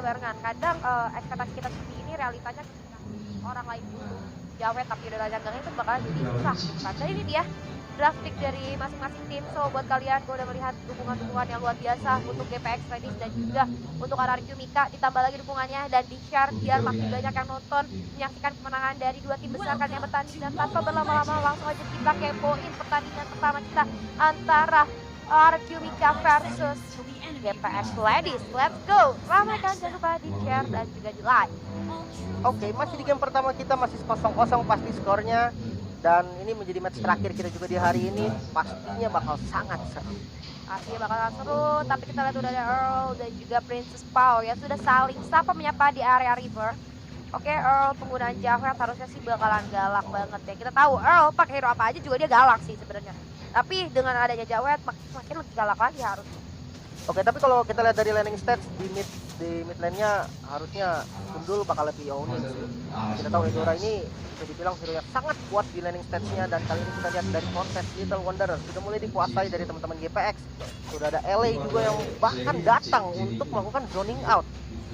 barengan. Kadang ekspektasi kita seperti ini realitanya ketika orang lain butuh jawet tapi udah ganggang itu bakalan jadi susah gitu kan. Dan ini dia draft pick dari masing-masing tim. So buat kalian gue udah melihat dukungan-dukungan yang luar biasa untuk GPX Redis dan juga untuk RRQ Mika, ditambah lagi dukungannya dan di share biar makin banyak yang nonton menyaksikan kemenangan dari dua tim besar kan yang bertanding. Dan tanpa berlama-lama langsung aja kita kepoin pertandingan pertama kita antara RRQ Mika versus GPX Ladies. Let's go. Ramaikan, jangan lupa di share dan juga di like. Oke, masih di game pertama kita masih 0-0 pasti skornya. Dan ini menjadi match terakhir kita juga di hari ini. Pastinya bakal sangat seru. Artinya bakalan seru, tapi kita lihat udah ada Earl dan juga Princess Pau ya sudah saling sapa menyapa di area river. Oke, Earl penggunaan Jawet harusnya sih bakalan galak banget ya. Kita tahu Earl pakai hero apa aja juga dia galak sih sebenarnya. Tapi dengan adanya Jawet makin lebih galak lagi harusnya. Oke, tapi kalau kita lihat dari landing stats di mid lane-nya harusnya Gundul bakal lebih owning sih. Kita tahu Eudora ini bisa dibilang hero yang sangat kuat di landing stats-nya, dan kali ini kita lihat dari kontes Little Wanderer sudah mulai dikuasai dari teman-teman GPX. Sudah ada LA juga yang bahkan datang untuk melakukan zoning out.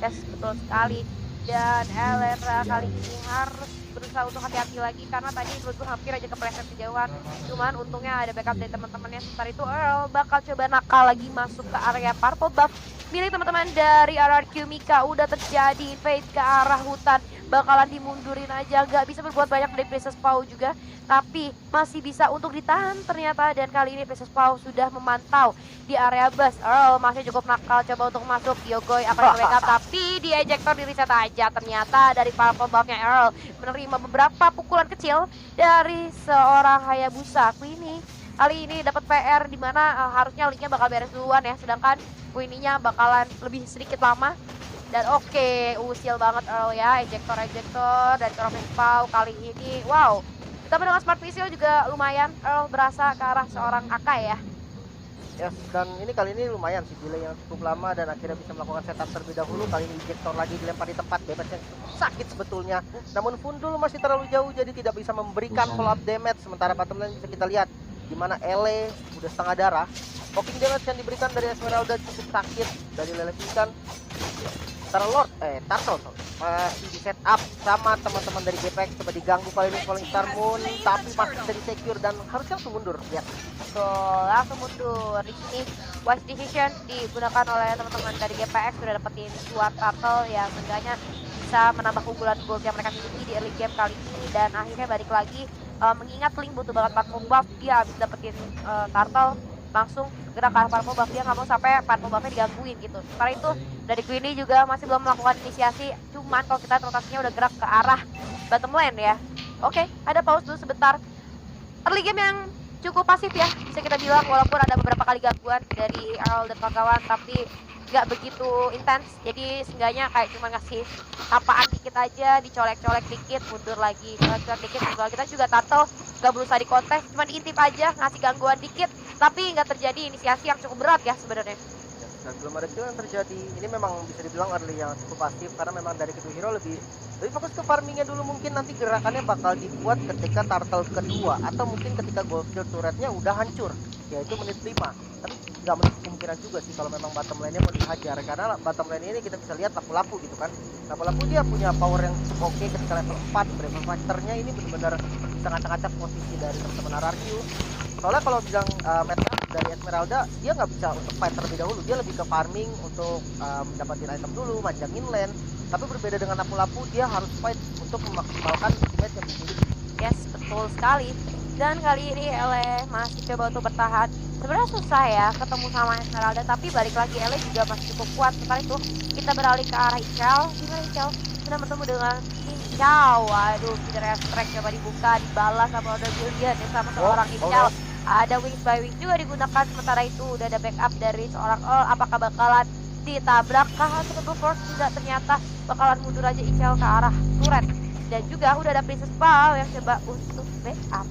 Yes, betul sekali. Dan Elena kali ini harus berusaha untuk hati-hati lagi karena tadi menurutku hampir aja kepleset kejauhan. Cuman untungnya ada backup dari teman-temannya. Sebentar itu Earl bakal coba nakal lagi masuk ke area purple buff milik teman-teman dari RRQ Mika. Udah terjadi invade ke arah hutan, bakalan dimundurin aja, nggak bisa berbuat banyak dari Princess Pau juga, tapi masih bisa untuk ditahan ternyata. Dan kali ini Princess Pau sudah memantau di area bus. Earl masih cukup nakal coba untuk masuk. Yogoi akan backup tapi di ejector di reset aja. Ternyata dari purple buffnya Earl menerima beberapa pukulan kecil dari seorang Hayabusa. Queenie kali ini dapat PR di mana harusnya linknya bakal beres duluan ya, sedangkan Queenie-nya bakalan lebih sedikit lama. Dan oke, usil banget Earl ya, ejector dari Princess Pau kali ini. Wow, tapi dengan smart visual juga lumayan Earl berasa ke arah seorang Akai ya. Yes, dan ini kali ini lumayan sih delay yang cukup lama dan akhirnya bisa melakukan setup terlebih dahulu. Kali ini ejector lagi dilempar di tempat bebas yang sakit sebetulnya. Namun Fundul masih terlalu jauh jadi tidak bisa memberikan follow up damage. Sementara bottom lane bisa kita lihat di mana Ele udah setengah darah. Poking damage yang diberikan dari Esmeralda cukup sakit dari Lele Vikan. Turtle masih di setup sama teman-teman dari GPX. Coba diganggu kali ini Falling Star Moon, tapi masih bisa di secure dan harusnya langsung mundur. Lihat. So, langsung mundur. Di sini wise decision digunakan oleh teman-teman dari GPX, sudah dapetin 2 turtle yang seenggaknya bisa menambah keunggulan gold yang mereka miliki di early game kali ini. Dan akhirnya balik lagi mengingat Link butuh banget platform buff, dia habis dapetin turtle langsung gerak ke arah purple buff, dia nggak mau sampai purple buffnya digangguin gitu. Sementara itu dari Queenie juga masih belum melakukan inisiasi, cuman kalau kita rotasinya udah gerak ke arah bottom lane ya. Oke, ada pause dulu sebentar. Early game yang cukup pasif ya, bisa kita bilang, walaupun ada beberapa kali gangguan dari Earl dan kawan-kawan, tapi nggak begitu intens. Jadi seenggaknya kayak cuma ngasih apaan dikit aja, dicolek-colek dikit, mundur lagi, colek-colek dikit, mundur lagi. Kita juga Turtle nggak berusaha dikontes, cuma diintip aja, ngasih gangguan dikit, tapi nggak terjadi inisiasi yang cukup berat ya sebenarnya. Dan belum ada kill yang terjadi. Ini memang bisa dibilang early yang cukup pasif karena memang dari kedua hero lebih fokus ke farmingnya dulu. Mungkin nanti gerakannya bakal dibuat ketika turtle kedua atau mungkin ketika gold shield turretnya udah hancur, yaitu menit 5. Tapi nggak menutup kemungkinan juga sih kalau memang bottom lane-nya mau dihajar, karena bottom lane ini kita bisa lihat lapu-lapu gitu kan. Lapu-lapu dia punya power yang cukup oke ketika level 4. Braver Fighter-nya ini benar-benar bisa ngacak-ngacak posisi dari teman-teman RRQ. Soalnya kalau bilang meta dari Esmeralda, dia nggak bisa untuk fight terlebih dahulu, dia lebih ke farming untuk mendapatkan item dulu, manjangin lane. Tapi berbeda dengan lapu-lapu, dia harus fight untuk memaksimalkan ultimate yang dimiliki. Yes, betul sekali. Dan kali ini Ele masih coba untuk bertahan. Sebenarnya susah ya ketemu sama Esmeralda, tapi balik lagi Ele juga masih cukup kuat. Sementara itu kita beralih ke arah Ichal. Gimana Ichal? Sudah bertemu dengan Ichal. Waduh, feeder strike coba dibuka, dibalas sama Order Julian ya, sama seorang Ichal. Ada wings by wings juga digunakan. Sementara itu udah ada backup dari seorang Earl. Apakah bakalan ditabrak kah atau double force? Tidak, ternyata bakalan mundur aja Ichal ke arah turret. Dan juga udah ada Princess Pau yang coba untuk backup.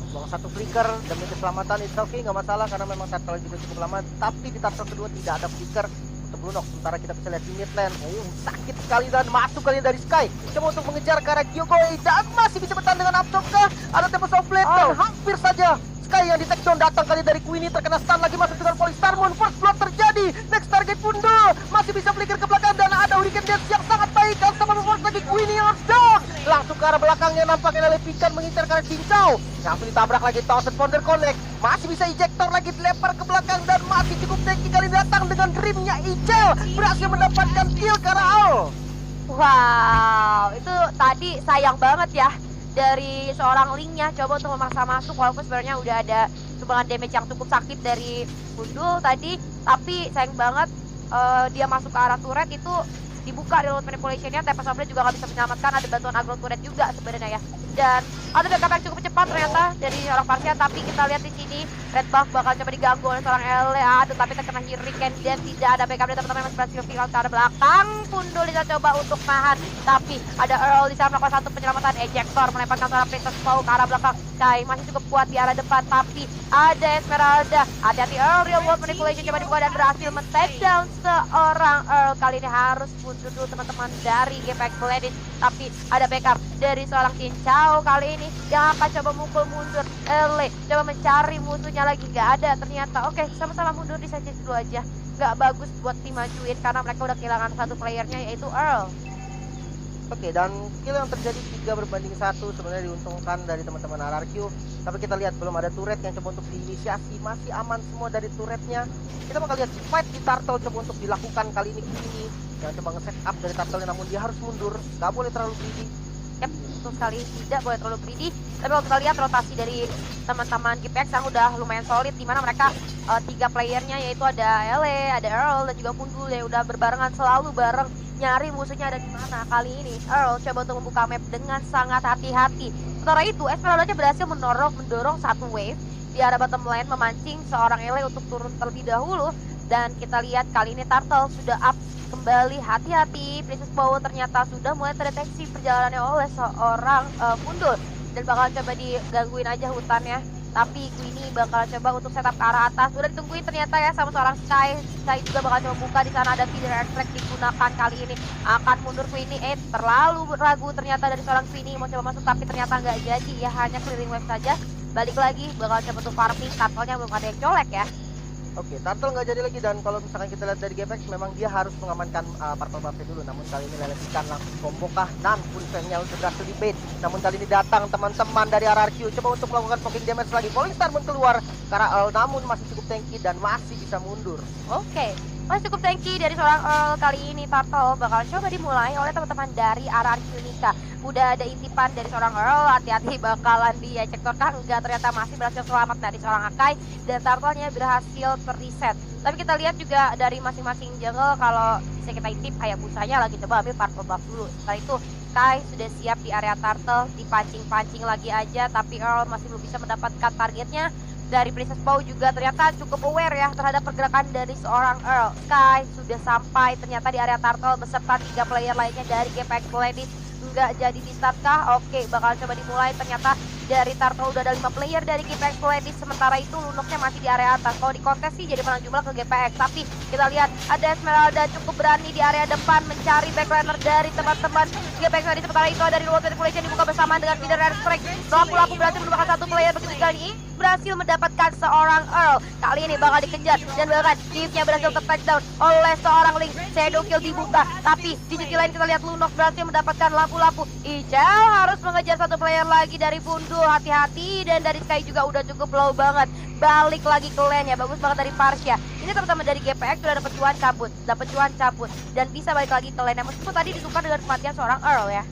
Buang satu flicker demi keselamatan, it's okay, nggak masalah karena memang turtle juga cukup lama. Tapi di turtle kedua tidak ada flicker untuk Brunok. Sementara kita bisa lihat di mid lane, sakit sekali dan masuk kali dari Sky. Coba untuk mengejar ke arah Gyogoi dan masih bisa bertahan dengan Upchop kah? Ada Tempest of Blade dan hampir saja Sky yang di take down, datang kali dari Queenie, terkena stun lagi, masuk dengan Falling Star Moon. First blood terjadi, next target Fundul, masih bisa flicker ke belakang dan ada ke arah belakangnya, nampaknya Lele Pinkan mengincar ke arah Cincau. Langsung ditabrak lagi Thousand Pounder Connect. Masih bisa ejector lagi, dilempar ke belakang dan masih cukup tanky kali datang dengan dreamnya Icel. Berhasil mendapatkan kill ke arah Al. Wow, itu tadi sayang banget ya dari seorang Linknya coba untuk memaksa masuk walaupun sebenarnya udah ada sumbangan damage yang cukup sakit dari Gundul tadi, tapi sayang banget dia masuk ke arah turret itu dibuka di load manipulationnya. Tempa Sombra juga nggak bisa menyelamatkan, ada bantuan agro turret juga sebenarnya ya. Dan ada backup yang cukup cepat ternyata dari orang Parsia, tapi kita lihat di sini red buff bakal coba diganggu oleh seorang LA, tetapi terkena hurricane dan tidak ada backup dari teman-teman yang masih berhasil viral ke arah belakang. Pundul bisa coba untuk nahan, tapi ada Earl di sana melakukan satu penyelamatan ejector, melemparkan seorang Princess Paul ke arah belakang. Kai masih cukup kuat di arah depan, tapi ada Esmeralda. Hati-hati Earl, real world manipulation coba dibuka dan berhasil men-take down seorang Earl. Kali ini harus mundur dulu teman-teman dari GPX Blade, tapi ada backup dari seorang Cincau kali ini yang akan coba mukul mundur Ele, coba mencari musuhnya lagi, gak ada ternyata. Oke, sama-sama mundur di sesi dulu aja, gak bagus buat tim majuin karena mereka udah kehilangan satu playernya yaitu Earl. Oke, dan kill yang terjadi 3 berbanding 1 sebenarnya diuntungkan dari teman-teman RRQ. Tapi kita lihat belum ada turret yang coba untuk diinisiasi, masih aman semua dari turretnya. Kita bakal lihat fight di Turtle coba untuk dilakukan kali ini. Yang coba nge-set up dari Turtle, namun dia harus mundur, gak boleh terlalu greedy. Yap, betul sekali, tidak boleh terlalu greedy. Tapi kalau kita lihat rotasi dari teman-teman GPX yang udah lumayan solid, dimana mereka 3 playernya yaitu ada Ele, ada Earl dan juga Pundul yang udah berbarengan, selalu bareng nyari musuhnya ada di mana. Kali ini Earl coba untuk membuka map dengan sangat hati-hati. Sementara itu Esmeralda berhasil mendorong satu wave di arah bottom lane, memancing seorang Ele untuk turun terlebih dahulu. Dan kita lihat kali ini Turtle sudah up kembali. Hati-hati, Princess Power ternyata sudah mulai terdeteksi perjalanannya oleh seorang Pundul dan bakal coba digangguin aja hutannya. Tapi Queenie bakal coba untuk setup ke arah atas. Udah ditungguin ternyata ya sama seorang Sky. Sky juga bakal coba buka di sana, ada feeder extract digunakan kali ini. Akan mundur Queenie, terlalu ragu ternyata dari seorang Queenie mau coba masuk, tapi ternyata nggak jadi ya, hanya clearing wave saja. Balik lagi bakal coba untuk farming, Turtle-nya belum ada yang colek ya. Oke, Turtle nggak jadi lagi, dan kalau misalkan kita lihat dari GPX memang dia harus mengamankan purple buff dulu. Namun kali ini Lele Pinkan langsung combo kah, dan full fangnya untuk berhasil di bait. Namun kali ini datang teman-teman dari RRQ coba untuk melakukan poking damage lagi. Falling Star pun keluar karena namun masih cukup tanky dan masih bisa mundur. Oke, masih cukup tanky dari seorang Earl. Kali ini Turtle bakal coba dimulai oleh teman-teman dari RRQ Nika. Udah ada intipan dari seorang Earl, hati-hati bakalan diejektorkan. Enggak, ternyata masih berhasil selamat dari seorang Akai dan Turtle-nya berhasil terreset. Tapi kita lihat juga dari masing-masing jungle, kalau bisa kita intip Hayabusanya lagi coba ambil purple buff dulu. Setelah itu Kai sudah siap di area Turtle, dipancing-pancing lagi aja, tapi Earl masih belum bisa mendapatkan targetnya. Dari Princess Pau juga ternyata cukup aware ya terhadap pergerakan dari seorang Earl. Sky sudah sampai ternyata di area Turtle beserta 3 player lainnya dari GPX Ladies. Nggak jadi di start kah? Oke, bakal coba dimulai. Ternyata dari Turtle udah ada 5 player dari GPX Ladies. Sementara itu Lunoknya masih di area atas. Kalau di kontes sih jadi menang jumlah ke GPX. Tapi kita lihat ada Esmeralda cukup berani di area depan mencari backliner dari teman-teman GPX Ladies. Sementara itu ada reload manipulation dibuka bersama dengan feeder air strike. Lapu-lapu berhasil menemukan 1 player, begitu kali ini berhasil mendapatkan seorang Earl. Kali ini bakal dikejar dan bahkan Chiefnya berhasil ter-takedown oleh seorang Link. Shadow kill dibuka, tapi di sisi lain kita lihat Lunok berhasil mendapatkan lapu-lapu. Icel harus mengejar 1 player lagi dari Pundul, hati-hati. Dan dari Sky juga udah cukup low banget. Balik lagi ke lane ya, bagus banget dari Parsia. Ini teman-teman dari GPX sudah dapat cuan cabut dan bisa balik lagi ke lane. Meskipun tadi ditukar dengan kematian seorang Earl ya.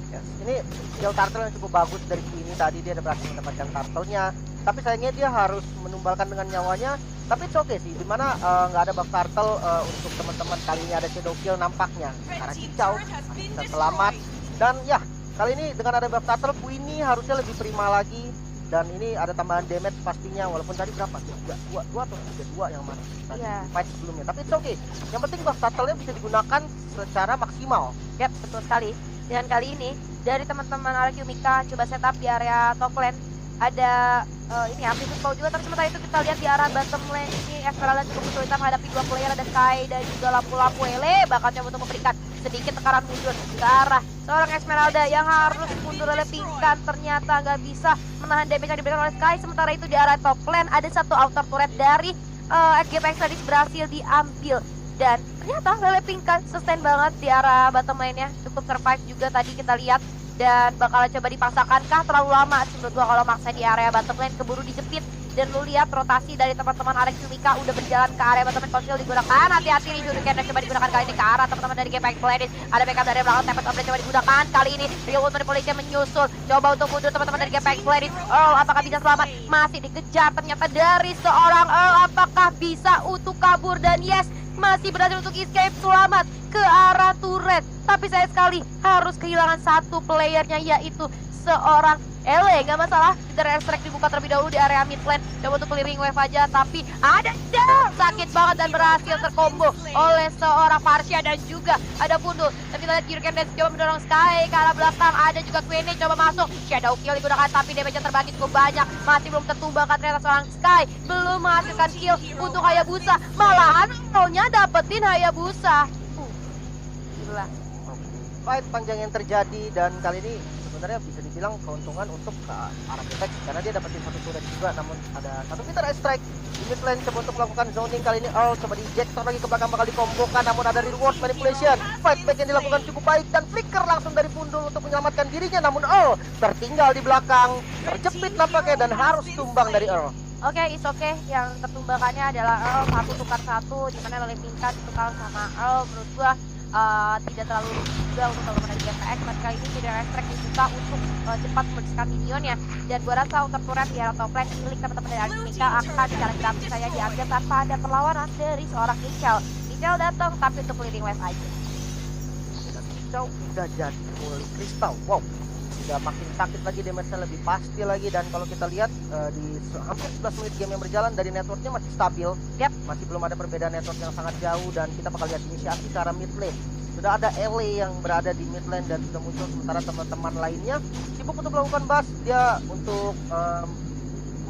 Yes, ini skill Turtle yang cukup bagus dari Queenie. Tadi dia berhasil mendapatkan Turtle-nya, tapi sayangnya dia harus menumbalkan dengan nyawanya. Tapi it's okay sih, dimana nggak ada buff Turtle untuk teman-teman. Kali ini ada Shadow Kill nampaknya karena Cicau masih bisa selamat. Dan ya, kali ini dengan ada buff Turtle, Queenie harusnya lebih prima lagi. Dan ini ada tambahan damage pastinya, walaupun tadi berapa? 2 atau 3 yang mana tadi fight sebelumnya. Tapi it's okay, yang penting buff Turtle-nya bisa digunakan secara maksimal. Yap, betul sekali. Dan kali ini dari teman-teman RRQ Mika coba setup di area top lane. Ada ini Princess Pau juga, tapi sementara itu kita lihat di arah bottom lane ini Esmeralda cukup kesulitan menghadapi 2 player, ada Sky dan juga lapu-lapu. Ele bakal coba untuk memberikan sedikit tekanan mundur ke arah seorang Esmeralda yang harus mundur oleh Pinkan. Ternyata nggak bisa menahan damage yang diberikan oleh Sky. Sementara itu di arah top lane ada 1 outer turret dari GPX tadi berhasil diambil. Dan ternyata Lele Pinkan sustain banget di arah bottom lane-nya, cukup survive juga tadi kita lihat. dan bakalan coba dipaksakan terlalu lama sih menurut gua kalau maksa di area bottom lane keburu dijepit. Dan lu lihat rotasi dari teman-teman Alex Yumika udah berjalan ke area bottom lane, Conceal digunakan, hati-hati nih Shuriken dan coba digunakan kali ini ke arah teman-teman dari GPX Planet. Ada backup dari belakang, Tempest of Blade coba digunakan kali ini, Real Ultimate Manipulation menyusul, coba untuk mundur teman-teman dari GPX Planet. Earl apakah bisa selamat? Masih dikejar ternyata dari seorang Earl, apakah bisa untuk kabur? Dan yes, masih berhasil untuk escape selamat ke arah turret. Tapi saya sekali harus kehilangan satu playernya, yaitu seorang Ele. Gak masalah, kita airstrike dibuka terlebih dahulu di area mid lane. Coba untuk clearing wave aja, tapi ada sakit banget dan berhasil terkombo oleh seorang Farsha dan juga ada Pundul. Tapi kita lihat Hurricane Dance coba mendorong Sky ke arah belakang, ada juga Queen coba masuk. Shadow Kill digunakan tapi damage-nya terbagi cukup banyak. Masih belum tertumbangkan ternyata seorang Sky belum menghasilkan kill untuk Hayabusa. Malahan rollnya dapetin Hayabusa. Gila. Fight panjang yang terjadi dan kali ini sebenarnya bisa dibilang keuntungan untuk arah Apex karena dia dapetin satu turret juga, namun ada satu Peter strike di mid lane. Coba untuk melakukan zoning kali ini Earl coba di-ejector lagi ke belakang, bakal dikombokan, namun ada reward manipulation. Fight back yang dilakukan cukup baik dan flicker langsung dari Pundul untuk menyelamatkan dirinya, namun Earl tertinggal di belakang, terjepit nampaknya dan harus tumbang dari Earl. Oke, it's okay. Yang tertumbangkannya adalah Earl, satu tukar satu, dimana Lele Tingkat ditukar sama Earl. Menurut gua tidak terlalu juga untuk teman-teman dari GPX. Kali ini tidak restrek dibuka untuk cepat membersihkan minionnya. Dan gua rasa untuk turret di arah top lane milik teman-teman dari Alchemika akan secara gratis saya diambil tanpa ada perlawanan dari seorang Michel. Michel datang tapi untuk clearing wave aja. Dan Michel udah jadi full kristal. Wow, udah makin sakit lagi, damage-nya lebih pasti lagi. Dan kalau kita lihat di hampir 11 menit game yang berjalan, dari networknya masih stabil. Yep. Masih belum ada perbedaan network yang sangat jauh. Dan kita bakal lihat inisiasi ke arah mid lane. Sudah ada LA yang berada di mid lane dan sudah muncul, sementara teman-teman lainnya sibuk untuk melakukan bus. Dia untuk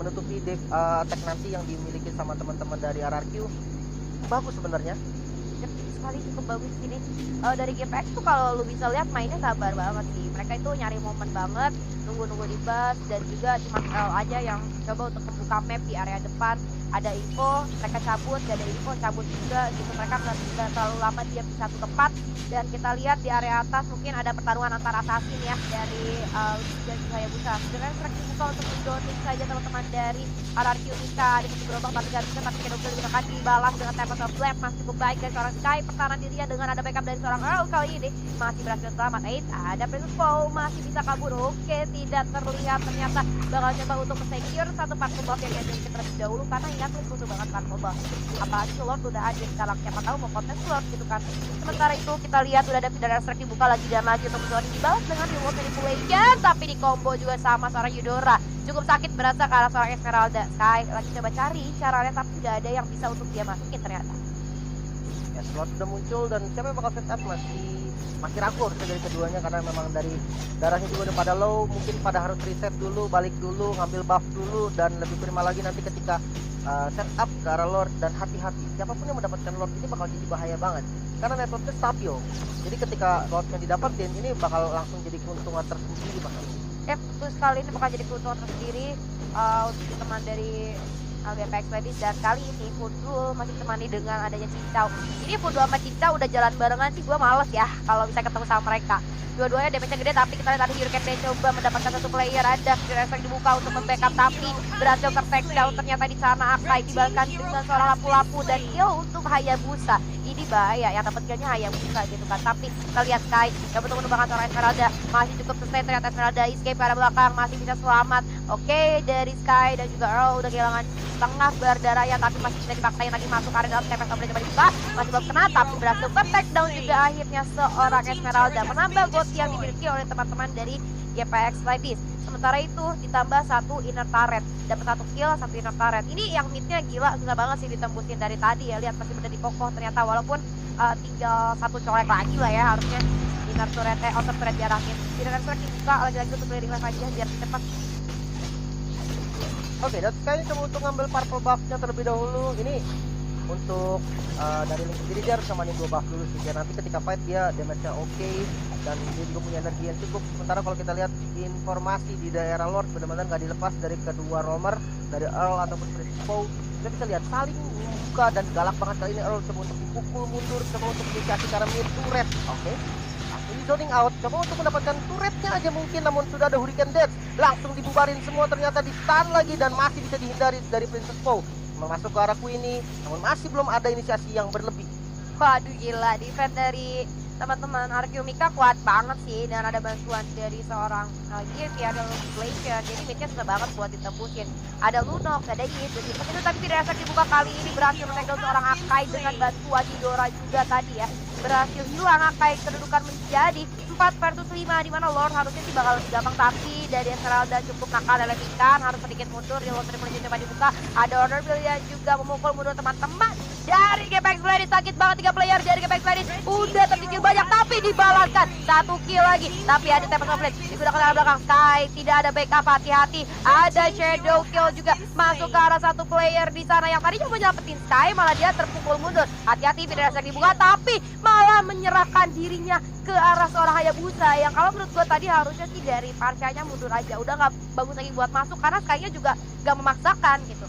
menutupi attack nanti yang dimiliki sama teman-teman dari RRQ. Bagus sebenarnya. Sekali cukup bagus ini dari GPX tuh kalau lu bisa lihat mainnya sabar banget sih. Mereka itu nyari momen banget, nunggu-nunggu di bus, dan juga cuma L aja yang coba untuk membuka map di area depan. Ada info, mereka cabut, gak ada info, cabut juga gitu. Mereka nggak terlalu lama diam di satu tempat. Dan kita lihat di area atas mungkin ada pertarungan antara assassin ya dari dan Hayabusa. Sebenarnya track dibuka untuk mendoning saja teman-teman dari RRQ Mika. Ada di gerobak tapi gak bisa, tapi Kedokil digunakan dibalas dengan Tempest of Blade. Masih cukup baik dari seorang Sky. Pertahanan dirinya dengan ada backup dari seorang Earl kali ini masih berhasil selamat. Ada Princess Paul masih bisa kabur. Oke, tidak terlihat ternyata bakal coba untuk secure satu part buff yang dia miliki terlebih dahulu, karena ingat lu butuh banget part buff. Apalagi Lord udah ada di dalam, siapa tahu mau kontes Lord gitu kan. Sementara itu kita lihat udah ada Vidal Strike dibuka lagi dan lagi untuk Johnny dibalas dengan reward manipulation, tapi di combo juga sama seorang Eudora. Cukup sakit berasa ke arah seorang Esmeralda. Sky lagi coba cari caranya tapi tidak ada yang bisa untuk dia masukin ternyata. Ya, slot sudah muncul dan siapa yang bakal setup masih ragu harusnya dari keduanya, karena memang dari darahnya juga udah pada low, mungkin pada harus reset dulu, balik dulu, ngambil buff dulu, dan lebih prima lagi nanti ketika setup ke arah Lord. Dan hati-hati, siapapun yang mendapatkan Lord ini bakal jadi bahaya banget karena networknya stabil. Jadi ketika Lordnya didapatin ini bakal langsung jadi keuntungan tersendiri bahkan. Betul sekali, ini bakal jadi keuntungan tersendiri untuk teman dari GPX Ladies. Dan kali ini Pundul masih ditemani dengan adanya Cincau. Ini Pundul sama Cincau udah jalan barengan sih, gue males ya kalau bisa ketemu sama mereka. Dua-duanya damage-nya gede, tapi kita lihat tadi Hurricane Day coba mendapatkan satu player, ada Strike dibuka untuk membackup, tapi berhasil ter-take down ternyata di sana. Akai dibalaskan dengan seorang lapu-lapu dan kill untuk Hayabusa. Ini bahaya, yang dapat killnya Hayabusa gitu kan. Tapi kita lihat Sky yang betul menumbangkan seorang Esmeralda, masih cukup sustain ternyata. Esmeralda escape ke arah belakang, masih bisa selamat. Oke, dari Sky dan juga Earl udah kehilangan setengah berdarah ya, tapi masih bisa dipaksain lagi masuk area dalam Tempest of Blade coba dibuka, masih belum kena, tapi berhasil ter-take down juga akhirnya seorang Esmeralda, menambah gold yang dimiliki oleh teman-teman dari GPX Ladies. Sementara itu ditambah satu inner turret, dapat satu kill, satu inner turret. Ini yang midnya gila, susah banget sih ditembusin dari tadi ya. Lihat masih berdiri kokoh ternyata, walaupun tinggal satu colek lagi lah ya harusnya. Inner turret, outer turret diarahin. Tidak ada strike dibuka, lagi-lagi untuk clearing live aja biar cepat. Oke, dan Sky coba untuk ngambil purple buff-nya terlebih dahulu. Ini untuk dari link sendiri dia harus namanin 2 buff dulu sih, biar nanti ketika fight dia damage-nya oke dan dia juga punya energi yang cukup. Sementara kalau kita lihat informasi di daerah Lord benar-benar nggak dilepas dari kedua roamer, dari Earl ataupun Princess Paul. Kita bisa lihat saling membuka dan galak banget kali ini. Earl coba untuk dipukul mundur, coba untuk inisiasi karena mid turret. Oke, langsung zoning out, coba untuk mendapatkan turretnya aja mungkin, namun sudah ada Hurricane Death. Langsung dibubarin semua, ternyata di stun lagi dan masih bisa dihindari dari Princess Poe. Masuk ke arah Queenie, namun masih belum ada inisiasi yang berlebih. Waduh gila, defense dari teman-teman Arkeum Mika kuat banget sih, dan ada bantuan dari seorang Giv ya, ada Glacier, jadi midnya susah banget buat ditembusin. Ada Lunox, ada Yves, itu tapi tidak efektif dibuka kali ini, berhasil men-takedown seorang Akai dengan bantuan Didora juga tadi ya. Berhasil hilang Akai, kedudukan menjadi 4 versus 5, di mana Lord harusnya sih bakal lebih gampang, tapi dari Esmeralda cukup nakal dalam ikan, harus sedikit mundur, di Lord Triple coba dibuka, ada Order Brilliant juga memukul mundur teman-teman. Dari GPX Ladies, sakit banget 3 player dari GPX Ladies, udah terkikil banyak tapi dibalaskan, 1 kill lagi, tapi ada Tempest of Blade digunakan dari belakang. Sky tidak ada backup, hati-hati, ada Shadow Kill juga masuk ke arah 1 player di sana yang tadinya mau nyelamatin Sky, malah dia terpukul mundur. Hati-hati, tidak ada dibuka tapi malah menyerahkan dirinya ke arah seorang Hayabusa yang kalau menurut gue tadi harusnya sih dari Parsianya mundur aja, udah nggak bagus lagi buat masuk karena Sky-nya juga nggak memaksakan gitu.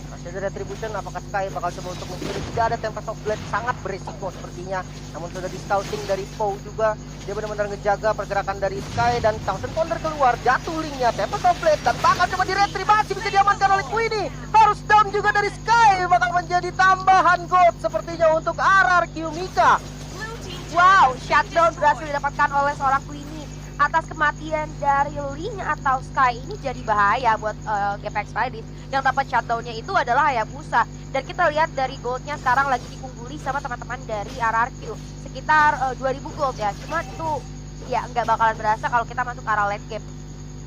Masih ada Retribution, apakah Sky bakal coba untuk mencuri? Tidak ada Tempest of Blade, sangat berisiko sepertinya. Namun sudah di scouting dari Poe juga, dia benar-benar ngejaga pergerakan dari Sky, dan Thousand Pounder keluar, jatuh linknya Tempest of Blade, dan bakal coba di retrieve, masih bisa diamankan oleh Queenie. Harus down juga dari Sky, bakal menjadi tambahan gold sepertinya untuk Arkeum Mika. Wow, shutdown berhasil didapatkan oleh seorang Queenie. Atas kematian dari Link atau Sky ini jadi bahaya buat GPX Ladies. Yang dapat shutdownnya itu adalah Hayabusa. Dan kita lihat dari goldnya sekarang lagi diungguli sama teman-teman dari RRQ. Sekitar 2000 gold ya. Cuma itu ya nggak bakalan berasa kalau kita masuk ke arah late game.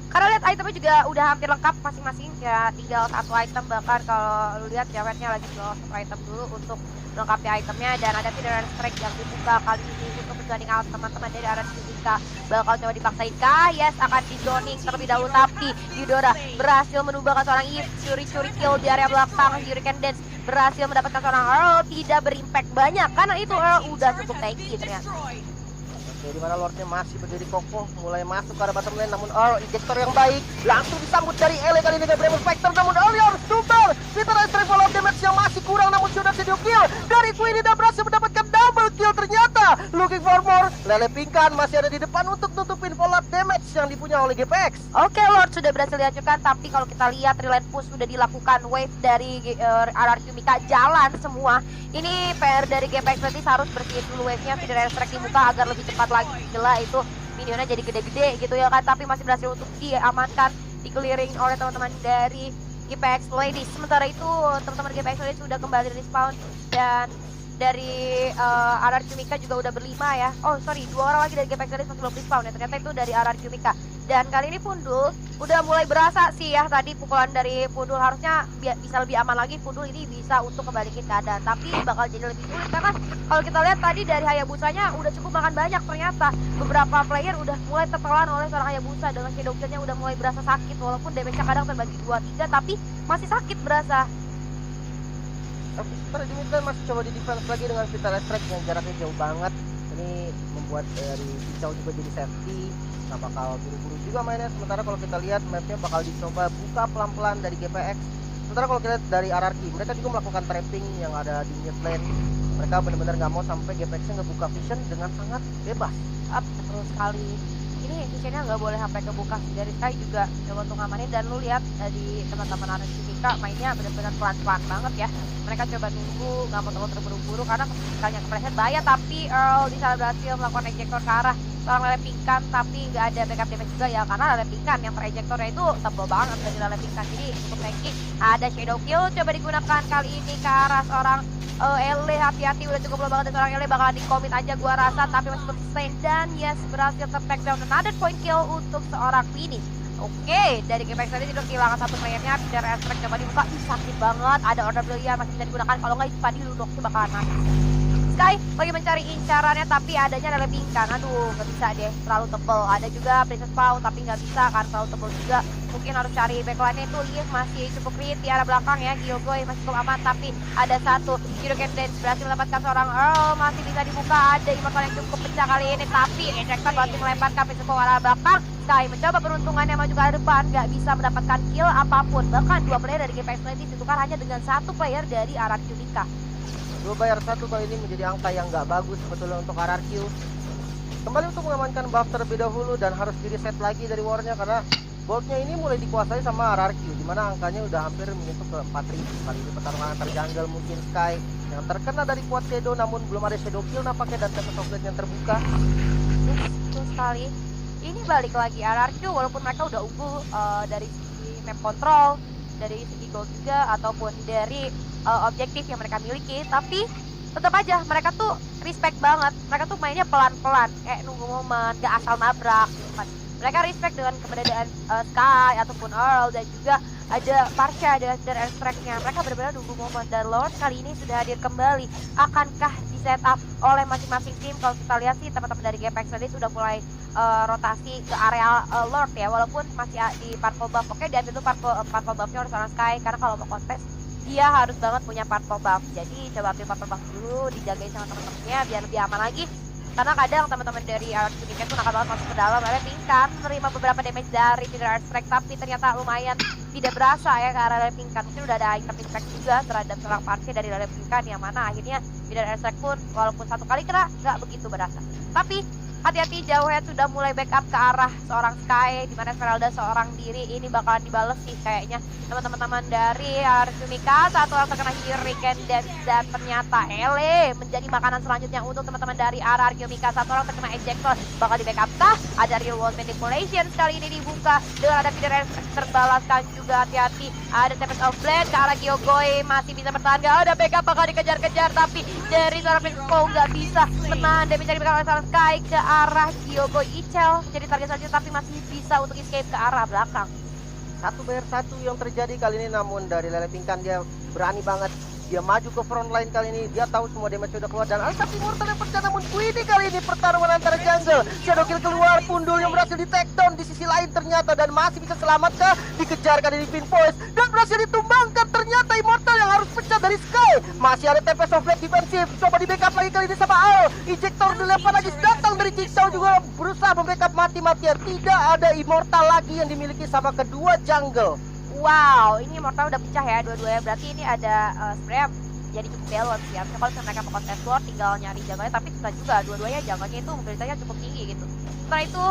Karena lihat itemnya juga udah hampir lengkap masing-masing ya, tinggal 1 item, bahkan kalau lu lihat ceweknya lagi bawa 1 item dulu untuk melengkapi itemnya, dan ada Feeder Strike yang dibuka kali ini untuk menjoining out teman-teman dari Arkeum Mika. Bakal coba dipaksain kah? Yes, akan di-zoning terlebih dahulu, tapi Eudora berhasil menumbangkan seorang Eve, curi-curi kill di area belakang. Hurricane Dance berhasil mendapatkan seorang Earl, tidak berimpact banyak karena itu Earl udah cukup tanky ternyata. Di mana Lordnya masih berdiri kokoh, mulai masuk ke arah bottom lane, namun Earl injektor yang baik langsung disambut dari Ele kali ini dengan Braver Spectre, namun Earl harus tumbal. Peter Strike follow damage yang masih kurang, namun sudah video kill dari Queenie dan berhasil mendapatkan double kill ternyata. Looking for more, Lele Pingkan masih ada di depan untuk tutupin fallout damage yang dipunya oleh GPX. Oke, Lord sudah berhasil dihancurkan, tapi kalau kita lihat relay push sudah dilakukan, wave dari Arkeum Mika jalan semua. Ini PR dari GPX Ladies harus bersihin dulu wave-nya, Feeder Strike dibuka agar lebih cepat lagi. Gila itu minionnya jadi gede-gede gitu ya kan, tapi masih berhasil untuk diamankan, di-clearing oleh teman-teman dari GPX Ladies. Sementara itu teman-teman GPX Ladies sudah kembali respawn, dan dari Arkeum Mika juga udah berlima ya. Oh sorry, 2 orang lagi dari GPX Ladies masih belum respawn ya, ternyata itu dari Arkeum Mika. Dan kali ini Pundul udah mulai berasa sih ya, tadi pukulan dari Pundul harusnya bisa lebih aman lagi. Pundul ini bisa untuk kembaliin keadaan, tapi bakal jadi lebih sulit karena kalau kita lihat tadi dari Hayabusanya udah cukup makan banyak ternyata. Beberapa player udah mulai tertelan oleh seorang Hayabusa dengan shadow kill-nya udah mulai berasa sakit, walaupun damage-nya kadang terbagi 2-3 tapi masih sakit berasa. Tapi pada di midlane masih coba di defense lagi dengan Feeder Strike yang jaraknya jauh banget. Ini membuat dari Pincau juga jadi safety, nggak bakal buru-buru juga mainnya. Sementara kalau kita lihat mapnya bakal dicoba buka pelan-pelan dari GPX. Sementara kalau kita lihat dari RRQ, mereka juga melakukan trapping yang ada di mid lane. Mereka benar-benar nggak mau sampai GPX-nya ngebuka vision dengan sangat bebas. Betul sekali. Ini visionnya nggak boleh sampai kebuka sih. Dari Sky juga coba untuk ngamanin, dan lu lihat di teman-teman Arkeum Mika mainnya benar-benar pelan-pelan banget ya. Mereka coba nunggu, nggak mau terlalu terburu-buru karena misalnya kepleset bahaya, tapi Earl di sana berhasil melakukan ejector ke arah seorang Lele Pingkan, tapi nggak ada backup damage juga ya, karena Lele Pingkan yang terejektornya itu tebal banget dari Lele Pingkan, jadi cukup tanky. Ada shadow kill coba digunakan kali ini ke arah seorang Ele, hati-hati udah cukup low banget dari seorang Ele, bakalan di-commit aja gua rasa, tapi masih sustain, dan yes berhasil ter-take down another point kill untuk seorang Queenie. Oke, dari GPX tadi sudah kehilangan 1 playernya, Feeder Strike coba dibuka, sakit banget, ada Order Brilliant masih bisa digunakan, kalau nggak tadi Lunoxnya bakalan mati. Sky lagi mencari incarannya, tapi adanya Lele Pingkan, aduh nggak bisa deh, terlalu tebel. Ada juga Princess Poe, tapi nggak bisa kan, terlalu tebel juga. Mungkin harus cari backline-nya itu. Yes, masih cukup create di arah belakang ya, Gyogoy masih cukup aman, tapi ada 1 Hurricane Dance berhasil mendapatkan seorang Earl, masih bisa dibuka. Ada Immortal yang cukup pecah kali ini, tapi Ejector berhasil melemparkan Princess Poe arah belakang. Sky mencoba peruntungannya maju ke arah depan, nggak bisa mendapatkan kill apapun. Bahkan 2 player dari GPX Ladies ditukar hanya dengan 1 player dari Arkeum Mika. 2 bayar 1 kali ini menjadi angka yang nggak bagus sebetulnya untuk RRQ. kembali untuk mengamankan buff terlebih dahulu dan harus di reset lagi dari warnya karena Bolt-nya ini mulai dikuasai sama RRQ, dimana angkanya udah hampir menyentuh ke 4000. Kali ini pertarungan antar jungle mungkin Sky yang terkena dari kuat Shadow, namun belum ada Shadow Kill nampaknya dan Tempest of Blade yang terbuka. Betul sekali. Ini balik lagi RRQ walaupun mereka udah unggul dari segi map control, dari segi gold juga ataupun dari objektif yang mereka miliki, tapi tetap aja mereka tuh respect banget. Mereka tuh mainnya pelan-pelan, kayak nunggu momen, gak asal nabrak gitu kan. Mereka respect dengan keberadaan Sky ataupun Earl dan juga ada Parsha dan Airstrike-nya. Mereka benar-benar nunggu momen dan Lord kali ini sudah hadir kembali. Akankah di setup oleh masing-masing tim? Kalau kita lihat sih teman-teman dari GPX tadi sudah mulai rotasi ke area Lord ya, walaupun masih di purple buff. Oke, diambil tuh purple buff-nya oleh seorang Sky karena kalau mau kontes dia harus banget punya purple buff. Jadi coba ambil purple buff dulu, dijagain sama teman-temannya biar lebih aman lagi. Karena kadang teman-teman dari RRQ tuh nakal banget masuk ke dalam, mereka pingkan, menerima beberapa damage dari Feeder Airstrike, tapi ternyata lumayan tidak berasa ya ke arah pingkan. Mungkin udah ada item impact juga terhadap seorang Parsha dari pingkan, yang mana akhirnya Feeder Airstrike pun walaupun satu kali kena nggak begitu berasa. Tapi hati-hati, Jauhead sudah mulai backup ke arah seorang Sky, dimana Esmeralda seorang diri ini bakalan dibales sih kayaknya teman-teman dari RRQ Mika. Satu orang terkena Hurricane dan ternyata Ele menjadi makanan selanjutnya untuk teman-teman dari RRQ Mika. Satu orang terkena Ejector, bakal di backup kah? Ada Real World Manipulation kali ini dibuka dengan ada Feeder terbalaskan juga. Hati-hati, ada Tempest of Blade ke arah Gyokoi, masih bisa bertahan, gak ada backup, bakal dikejar-kejar, tapi dari seorang Pinko nggak bisa menahan damage yang diberikan oleh seorang Sky ke arah Gyokoi. Ichel jadi target selanjutnya tapi masih bisa untuk escape ke arah belakang. 1 vs 1 yang terjadi kali ini, namun dari Lele Pingkan dia berani banget. Dia maju ke front line kali ini, dia tahu semua damage sudah keluar dan ada satu Immortal yang pecah, namun Queenie kali ini pertarungan antara jungle. Shadow Kill keluar, Pundul yang berhasil di take down di sisi lain ternyata dan masih bisa selamat kah? Dikejar kali ini Pinpoise dan berhasil ditumbangkan ternyata Immortal yang harus pecah dari Sky. Masih ada Tempest of Blade defensif, coba di backup lagi kali ini sama Al. Ejector dilempar lagi datang dari Jigsaw juga berusaha membackup mati-matian. Tidak ada Immortal lagi yang dimiliki sama kedua jungle. Wow, ini Immortal udah pecah ya dua-duanya, berarti ini ada sebenarnya jadi cukup balance ya. Misalnya kalau mereka mau kontes Lord tinggal nyari jungle-nya, tapi susah juga, dua-duanya jungle-nya itu mobilitasnya cukup tinggi gitu. Setelah itu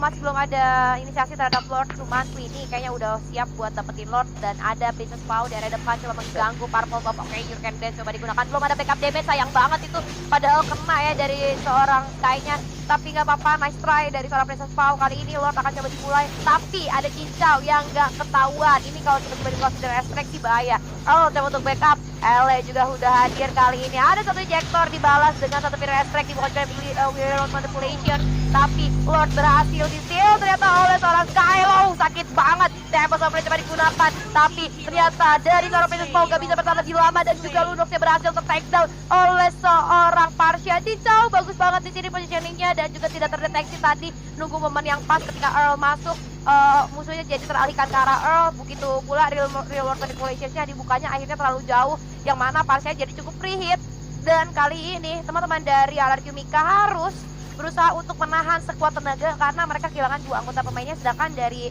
masih belum ada inisiasi terhadap Lord, cuman Queenie kayaknya udah siap buat dapetin Lord dan ada Princess Pau di area depan coba mengganggu Purple Buff. Oke, Hurricane Dance coba digunakan, belum ada backup damage, sayang banget itu padahal kena ya dari seorang Sky-nya. Tapi nggak apa-apa, nice try dari seorang Princess Pau. Kali ini Lord akan coba dimulai, tapi ada cincau yang nggak ketahuan. Ini kalau tiba-tiba di dari Airstrike sih bahaya. Oh, coba untuk backup. Ele juga udah hadir kali ini. Ada satu ejector dibalas dengan satu Feeder Airstrike dibuka dari World Manipulation. Tapi Lord berhasil di-steal ternyata oleh seorang Sky. Low, sakit banget. Tempest of Blade coba digunakan, tapi ternyata dari seorang Princess Pau gak bisa bertahan lebih lama dan juga Lunoxnya berhasil ter-takedown oleh seorang Parsha. Cincau bagus banget di sini positioningnya dan juga tidak terdeteksi tadi. Nunggu momen yang pas ketika Earl masuk, musuhnya jadi teralihkan ke arah Earl. Begitu pula Real World Manipulation-nya dibukanya akhirnya terlalu jauh, yang mana Parsha jadi cukup free hit. Dan kali ini teman-teman dari RRQ Mika harus berusaha untuk menahan sekuat tenaga karena mereka kehilangan 2 anggota pemainnya, sedangkan dari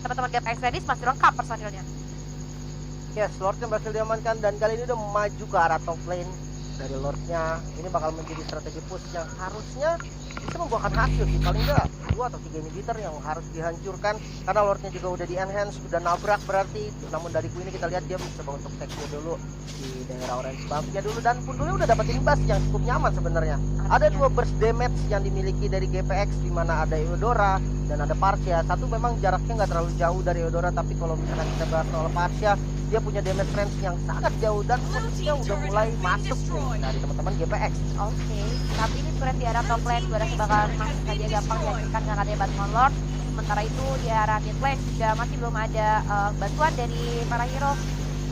teman-teman GPX Redis masih lengkap personilnya. Yes, Lordnya berhasil diamankan dan kali ini udah maju ke arah top lane. Dari Lordnya ini bakal menjadi strategi push yang harusnya bisa membuahkan hasil sih, paling enggak 2 atau 3 inhibitor yang harus dihancurkan karena Lordnya juga udah di enhance, udah nabrak berarti. Namun dari Queenie kita lihat dia mencoba untuk take dulu di daerah orange buff-nya dulu dan Pundulnya udah dapetin bus yang cukup nyaman sebenarnya. Ada 2 burst damage yang dimiliki dari GPX, di mana ada Eudora dan ada Parsha. Satu memang jaraknya nggak terlalu jauh dari Eudora, tapi kalau misalkan kita bahas soal Parsha, dia punya damage range yang sangat jauh dan posisinya udah mulai masuk nih dari teman-teman GPX. Oke, tapi ini sebenarnya di arah top lane gue rasa bakal langsung saja gampang dihasilkan dengan adanya bantuan Lord. Sementara itu di arah mid lane juga masih belum ada bantuan dari para hero.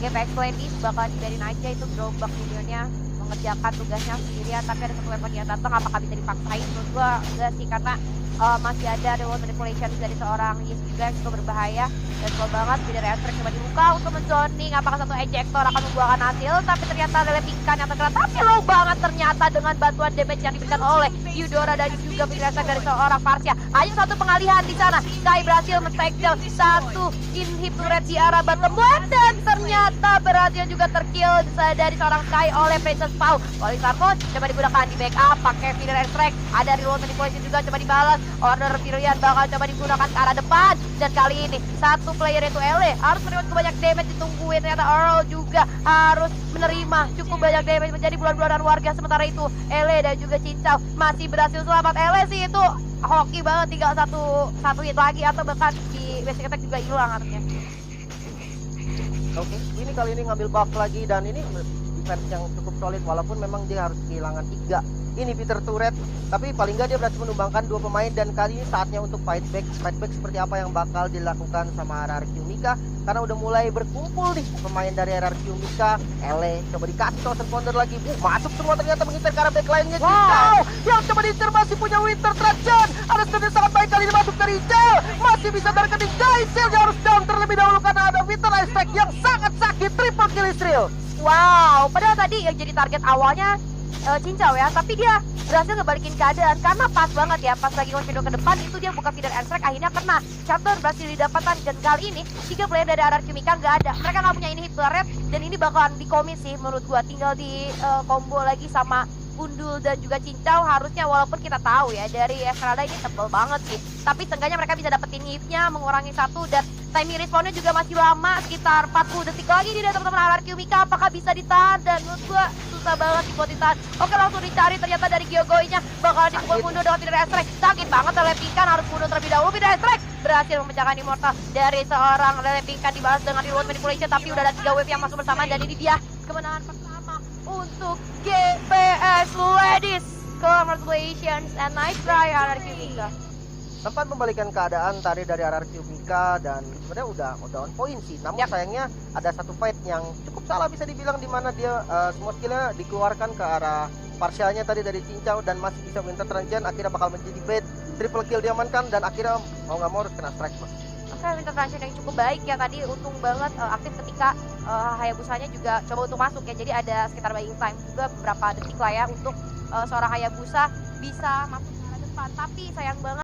GPX lane bakal dibiarin aja itu drawback minionnya mengerjakan tugasnya sendirian, tapi ada satu weapon yang datang, apakah bisa dipaksain? Menurut gue enggak sih, karena masih ada reward manipulation dari seorang Yes juga yang cukup berbahaya dan slow banget. Feeder Airstrike coba dibuka untuk menzoning, apakah satu ejector akan membuahkan hasil, tapi ternyata Lele Pingkan yang terkena, tapi low banget ternyata dengan bantuan damage yang diberikan oleh Eudora dan juga Feeder Airstrike dari seorang Parsha. Hanya satu pengalihan di sana, Sky berhasil men-takedown satu inhib turret di arah bottom lane dan ternyata berhasil juga terkill dari seorang Sky oleh Princess Pau. Polisarko coba digunakan di backup pakai Feeder Airstrike Ada reload manipulation juga coba dibalas. Order Virian bakal coba digunakan ke arah depan. Dan kali ini satu player itu Ele harus menerima cukup banyak damage, ditungguin. Ternyata Earl juga harus menerima cukup banyak damage menjadi bulan-bulanan warga. Sementara itu Ele dan juga Cincau masih berhasil selamat. Ele sih itu hoki banget, tinggal satu hit lagi atau bahkan di basic attack juga hilang harusnya. Oke, ini kali ini ngambil buff lagi dan ini defense yang cukup solid walaupun memang dia harus kehilangan 3 inhibitor turret, tapi paling nggak dia berhasil menumbangkan 2 pemain dan kali ini saatnya untuk fight back seperti apa yang bakal dilakukan sama RRQ Mika karena udah mulai berkumpul nih pemain dari RRQ Mika. Ele coba dikasih Thousand Pounder lagi, masuk semua ternyata mengincar ke arah backline-nya. Wow, yang coba diincar masih punya Winter Traction, ada strategi sangat baik kali ini masuk dari Jel, masih bisa dari kening Gaisel yang harus down terlebih dahulu karena ada Winter Strike yang sangat sakit, triple kill Israel. Wow, padahal tadi yang jadi target awalnya Cincau ya, tapi dia berhasil ngebalikin keadaan karena pas banget ya, pas lagi shadow ke depan itu dia buka feeder airstrike akhirnya kena. Charter berhasil didapatkan dan kali ini 3 player dari RRQ Mika nggak ada. Mereka nggak punya inhibitor red dan ini bakalan dikomis sih menurut gua, tinggal di combo lagi sama Gundul dan juga Cincau. Harusnya walaupun kita tahu ya dari Esmeralda ini tebel banget sih, tapi seenggaknya mereka bisa dapetin hit-nya, mengurangi 1 dan timing respawnnya juga masih lama, sekitar 40 detik lagi di teman-teman RRQ Mika. Apakah bisa ditahan? Dan menurut gua susah banget buat ditahan. Oke, langsung dicari ternyata dari Gyogoinya bakal dipukul mundur dengan feeder airstrike. Sakit banget, Lele Pinkan harus mundur terlebih dahulu. Feeder airstrike berhasil memecahkan Immortal dari seorang Lele Pinkan, dibalas dengan reload manipulation, tapi udah ada 3 wave yang masuk bersama dan ini dia kemenangan pertama untuk GPS Ladies. Congratulations and nice try RRQ Mika. Sempat membalikan keadaan tadi dari RRQ Mika dan sebenarnya udah on point sih. Namun sayangnya ada satu fight yang cukup salah bisa dibilang, di mana dia semua skillnya dikeluarkan ke arah partialnya tadi dari Cincau dan masih bisa Winter Transition, akhirnya bakal menjadi bait, triple kill diamankan dan akhirnya mau nggak mau harus kena strike. Oke, Winter Transition yang cukup baik ya tadi, untung banget aktif ketika Hayabusanya juga coba untuk masuk ya, jadi ada sekitar buying time juga beberapa detik lah ya untuk seorang Hayabusa bisa masuk ke arah depan, tapi sayang banget